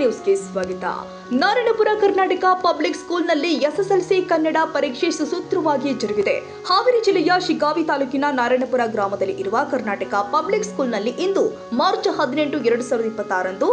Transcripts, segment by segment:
ನ್ಯೂಸ್ಗೆ ಸ್ವಾಗತ. ನಾರಾಯಣಪುರ ಕರ್ನಾಟಕ ಪಬ್ಲಿಕ್ ಸ್ಕೂಲ್ನಲ್ಲಿ ಎಸ್ಎಸ್ಎಲ್ಸಿ ಕನ್ನಡ ಪರೀಕ್ಷೆ ಸುಸೂತ್ರವಾಗಿ ಜರುಗಿದೆ. ಹಾವೇರಿ ಜಿಲ್ಲೆಯ ಶಿಗ್ಗಾವಿ ತಾಲೂಕಿನ ನಾರಾಯಣಪುರ ಗ್ರಾಮದಲ್ಲಿ ಇರುವ ಕರ್ನಾಟಕ ಪಬ್ಲಿಕ್ ಸ್ಕೂಲ್ನಲ್ಲಿ ಇಂದು ಮಾರ್ಚ್ 18, 2026ರಂದು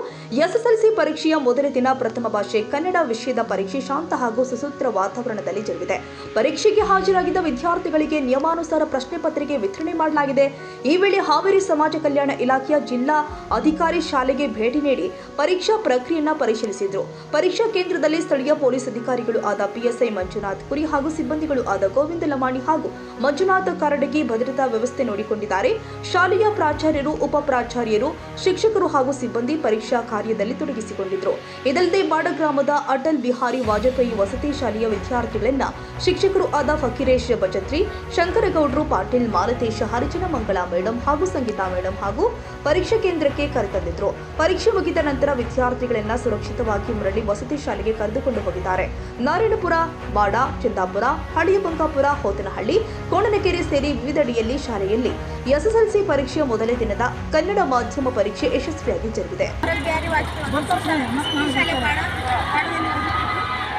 ಎಸ್ಎಸ್ಎಲ್ಸಿ ಪರೀಕ್ಷೆಯ ಮೊದಲ ದಿನ ಪ್ರಥಮ ಭಾಷೆ ಕನ್ನಡ ವಿಷಯದ ಪರೀಕ್ಷೆ ಶಾಂತ ಹಾಗೂ ಸುಸೂತ್ರ ವಾತಾವರಣದಲ್ಲಿ ಜರುಗಿದೆ. ಪರೀಕ್ಷೆಗೆ ಹಾಜರಾಗಿದ್ದ ವಿದ್ಯಾರ್ಥಿಗಳಿಗೆ ನಿಯಮಾನುಸಾರ ಪ್ರಶ್ನೆ ಪತ್ರಿಕೆ ವಿತರಣೆ ಮಾಡಲಾಗಿದೆ. ಈ ವೇಳೆ ಹಾವೇರಿ ಸಮಾಜ ಕಲ್ಯಾಣ ಇಲಾಖೆಯ ಜಿಲ್ಲಾ ಅಧಿಕಾರಿ ಶಾಲೆಗೆ ಭೇಟಿ ನೀಡಿ ಪರೀಕ್ಷಾ ಪ್ರಕ್ರಿಯೆಯನ್ನು ಪರಿಶೀಲಿಸಿದರು. ಪರೀಕ್ಷಾ ಕೇಂದ್ರದಲ್ಲಿ ಸ್ಥಳೀಯ ಪೊಲೀಸ್ ಅಧಿಕಾರಿಗಳು ಆದ ಪಿಎಸ್ಐ ಮಂಜುನಾಥ್ ಕುರಿ ಹಾಗೂ ಸಿಬ್ಬಂದಿಗಳು ಆದ ಗೋವಿಂದ ಲಮಾಣಿ ಹಾಗೂ ಮಂಜುನಾಥ್ ಕಾರಡಗಿ ಭದ್ರತಾ ವ್ಯವಸ್ಥೆ ನೋಡಿಕೊಂಡಿದ್ದಾರೆ. ಶಾಲೆಯ ಪ್ರಾಚಾರ್ಯರು, ಉಪ ಪ್ರಾಚಾರ್ಯರು, ಶಿಕ್ಷಕರು ಹಾಗೂ ಸಿಬ್ಬಂದಿ ಪರೀಕ್ಷಾ ಕಾರ್ಯದಲ್ಲಿ ತೊಡಗಿಸಿಕೊಂಡಿದ್ದರು. ಇದಲ್ಲದೆ ಬಾಡ ಗ್ರಾಮದ ಅಟಲ್ ಬಿಹಾರಿ ವಾಜಪೇಯಿ ವಸತಿ ಶಾಲೆಯ ವಿದ್ಯಾರ್ಥಿಗಳನ್ನ ಶಿಕ್ಷಕರು ಆದ ಫಕೀರೇಶ್ ಬಜತ್ರಿ, ಶಂಕರಗೌಡರು, ಪಾಟೀಲ್, ಮಾಲತೇಶ, ಹರಿಜನ ಮಂಗಳ ಮೇಡಂ ಹಾಗೂ ಸಂಗೀತಾ ಮೇಡಂ ಹಾಗೂ ಪರೀಕ್ಷಾ ಕೇಂದ್ರಕ್ಕೆ ಕರೆತಂದಿದ್ರು. ಪರೀಕ್ಷೆ ಮುಗಿದ ನಂತರ ವಿದ್ಯಾರ್ಥಿಗಳನ್ನ ಸುರಕ್ಷಿತವಾಗಿ ಮರಳಿ ವಸತಿ ಶಾಲೆಗೆ ಕರೆದುಕೊಂಡು ಹೋಗಿದ್ದಾರೆ. ನಾರಾಯಣಪುರ, ಬಾಡ, ಚಂದಾಪುರ, ಹಳಿಯ ಬಂಕಾಪುರ, ಹೋತನಹಳ್ಳಿ, ಕೋಣನಕೆರೆ ಸೇರಿ ವಿವಿಧೆಡೆಯಲ್ಲಿ ಶಾಲೆಯಲ್ಲಿ ಎಸ್ಎಸ್ಎಲ್ಸಿ ಪರೀಕ್ಷೆಯ ಮೊದಲ ದಿನದ ಕನ್ನಡ ಮಾಧ್ಯಮ ಪರೀಕ್ಷೆ ಯಶಸ್ವಿಯಾಗಿ ಜರುಗಿದೆ.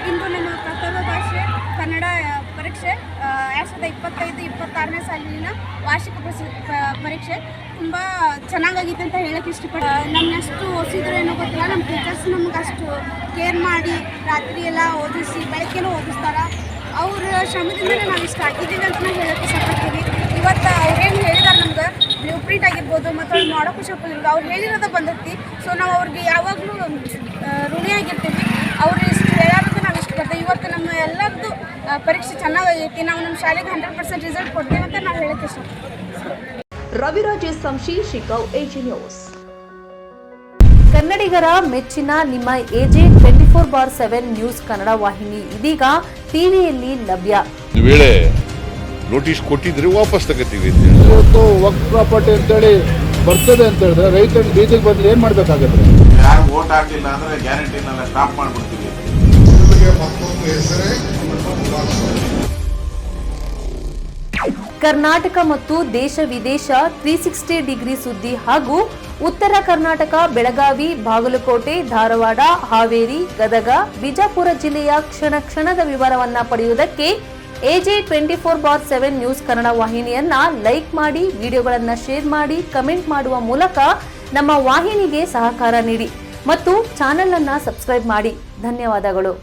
ಇಂದು ನಮ್ಮ ಪ್ರಥಮ ಭಾಷೆ ಕನ್ನಡ ಪರೀಕ್ಷೆ 2025-26ನೇ ಸಾಲಿನ ವಾರ್ಷಿಕ ಪರೀಕ್ಷೆ ತುಂಬ ಚೆನ್ನಾಗಾಗಿತ್ತು ಅಂತ ಹೇಳಕ್ಕೆ ಇಷ್ಟಪಡ್ತೀನಿ. ನಮ್ಗೆ ಅಷ್ಟು ಓದಿಸಿದ್ರು ಏನೋ ಗೊತ್ತಿಲ್ಲ, ನಮ್ಮ ಟೀಚರ್ಸ್ ನಮ್ಗೆ ಅಷ್ಟು ಕೇರ್ ಮಾಡಿ ರಾತ್ರಿ ಎಲ್ಲ ಓದಿಸಿ ಬೆಳಗ್ಗೆನೂ ಓದಿಸ್ತಾರೆ. ಅವ್ರ ಶ್ರಮದಿಂದಲೇ ನಾವು ಇಷ್ಟ ಆಗಿದ್ದೀವಿ ಅಂತ ನಾವು ಹೇಳೋಕ್ಕೆ ಇಷ್ಟಪಡ್ತೀವಿ. ಇವತ್ತು ಅವ್ರೇನು ಹೇಳಿದಾರೆ ನಮ್ಗೆ ಬ್ಲೂ ಪ್ರಿಂಟ್ ಆಗಿರ್ಬೋದು ಮತ್ತು ಅವ್ರು ಮಾಡೋಕ್ಕೂ ಇಷ್ಟಪಡ್ತೀವಿ. ಅವ್ರು ಹೇಳಿರೋದು ಬಂದೈತಿ. ಸೊ ನಾವು ಅವ್ರಿಗೆ ಯಾವಾಗಲೂ ಋಣಿಯಾಗಿರ್ತೀವಿ. ಅವ್ರು ಇಷ್ಟು ಹೇಳೋದಕ್ಕೆ ನಾವು ಇಷ್ಟಪಡ್ತೀವಿ. ಇವತ್ತು ನಮ್ಮ ಎಲ್ಲರದ್ದು ಪರೀಕ್ಷೆ ಚೆನ್ನಾಗೈತಿ. ನಾವು ನಮ್ಮ ಶಾಲೆಗೆ 100% ರಿಸಲ್ಟ್ ಕೊಡ್ತೇವೆ ಅಂತ ನಾವು ಹೇಳೋಕ್ಕೆ ಇಷ್ಟಪಡ್ತೀವಿ. Raviraj Samshi, Shiggaon, AG news. ಕನ್ನಡಿಗರ ಮೆಚ್ಚಿನ ನಿಮ್ಮ ಎಜೆ 24/7 ನ್ಯೂಸ್ ಕನ್ನಡ ವಾಹಿನಿ ಇದೀಗ ಟಿವಿಯಲ್ಲಿ ಲಭ್ಯ. ವೇಳೆ ನೋಟಿಸ್ ಕೊಟ್ಟಿದ್ರೆ ವಾಪಸ್ ತಗೋತೀವಿ. ಇವತ್ತು ವಕ್ಫ್ ಪ್ರಾಪರ್ಟಿ ಅಂತೇಳಿ ಬರ್ತದೆ ಅಂತ ಹೇಳಿದ್ರೆ ರೈತರ ಬೀದಿಗೆ ಬಂದ್ರೆ ಏನ್ ಮಾಡ್ಬೇಕಾಗತ್ತೆ? ಯಾರು ವೋಟ್ ಹಾಕಲಿಲ್ಲ ಅಂದ್ರೆ ಗ್ಯಾರಂಟಿನೆಲ್ಲ ಸ್ಟಾಪ್ ಮಾಡ್ಬಿಡ್ತೀವಿ. ಕರ್ನಾಟಕ ಮತ್ತು ದೇಶ ವಿದೇಶ 360 ಡಿಗ್ರಿ ಸುದ್ದಿ ಹಾಗೂ ಉತ್ತರ ಕರ್ನಾಟಕ, ಬೆಳಗಾವಿ, ಬಾಗಲಕೋಟೆ, ಧಾರವಾಡ, ಹಾವೇರಿ, ಗದಗ, ಬಿಜಾಪುರ ಜಿಲ್ಲೆಯ ಕ್ಷಣ ಕ್ಷಣದ ವಿವರವನ್ನ ಪಡೆಯುವುದಕ್ಕೆ ಎಜೆ 24/7 ನ್ಯೂಸ್ ಕನ್ನಡ ವಾಹಿನಿಯನ್ನ ಲೈಕ್ ಮಾಡಿ, ವಿಡಿಯೋಗಳನ್ನ ಶೇರ್ ಮಾಡಿ, ಕಮೆಂಟ್ ಮಾಡುವ ಮೂಲಕ ನಮ್ಮ ವಾಹಿನಿಗೆ ಸಹಕಾರ ನೀಡಿ ಮತ್ತು ಚಾನೆಲ್ ಅನ್ನ ಸಬ್ಸ್ಕ್ರೈಬ್ ಮಾಡಿ. ಧನ್ಯವಾದಗಳು.